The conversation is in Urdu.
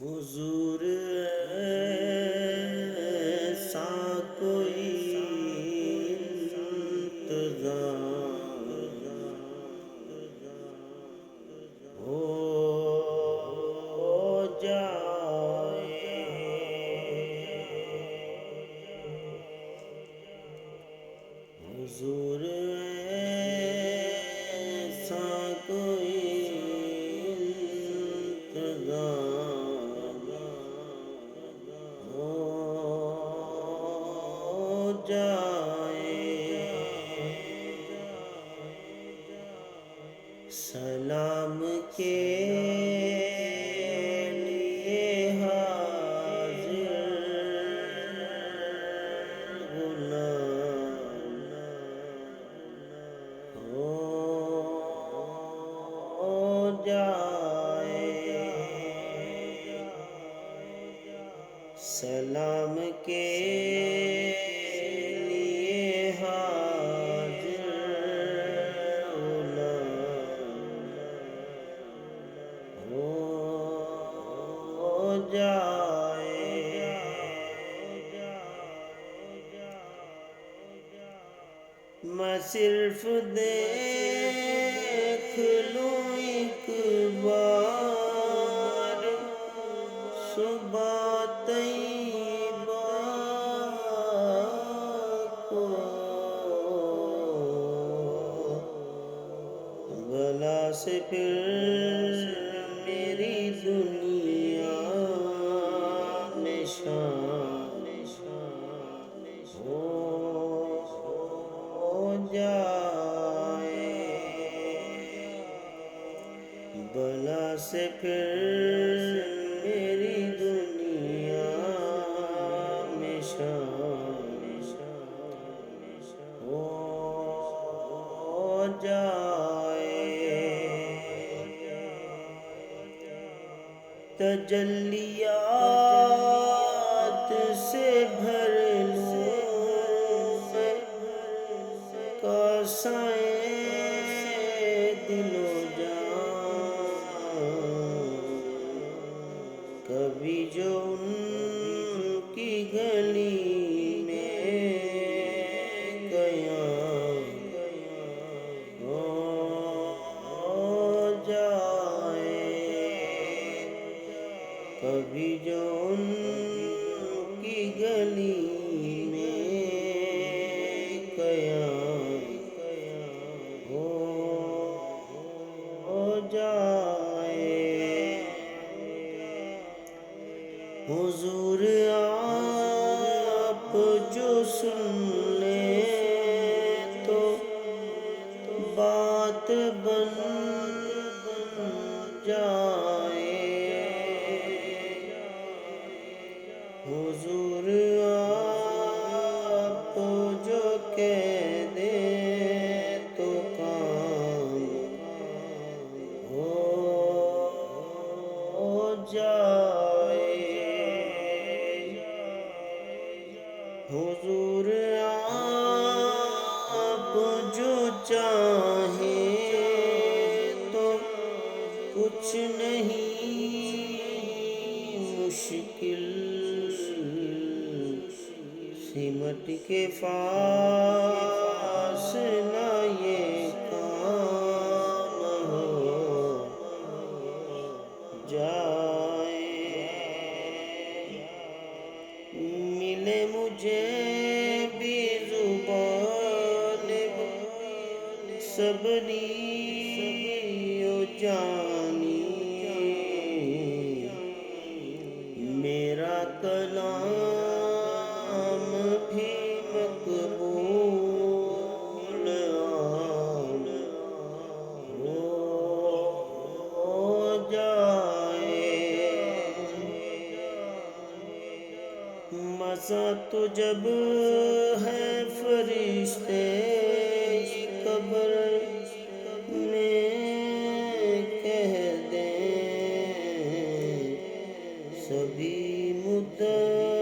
حضور ایسا کوئی انتظام ہو جائے، حضور ایسا کوئی انتظام ہو جائے، سلام کے لیے حاضر غلام ہو جائے، سلام کے لیے حاضر غلام ہو جائے، میں صرف دیکھ لوں ایک بار صبح طیبہ کو، بلا سے پھر میری دنیا میں شان ہو جائے، بلا سے پھر میری دنیا میں شان ہو جائے، تجلیات سے بھر لوں میں کاسائے دل و جان، کبھی جو ان کی گلی میں قیام ہو جائے، کبھی جو ان کی گلی میں قیام ہو جائے، حضور آپ جو سن لیں تو بات بن جائے، حضور آپ جو کہہ دیں تو کام ہو جائے، حضور آپ جو چاہیں تو کچھ نہیں مشکل، سمٹ کے فاصلہ یہ کام ہو جائے، ملے مجھے بھی زبان صبری و جانی، میرا کلام بھی مقبول عام ہو جائے، مزہ تو جب ہے فرشتے قبر میں کہہ دیں سبھی مدعا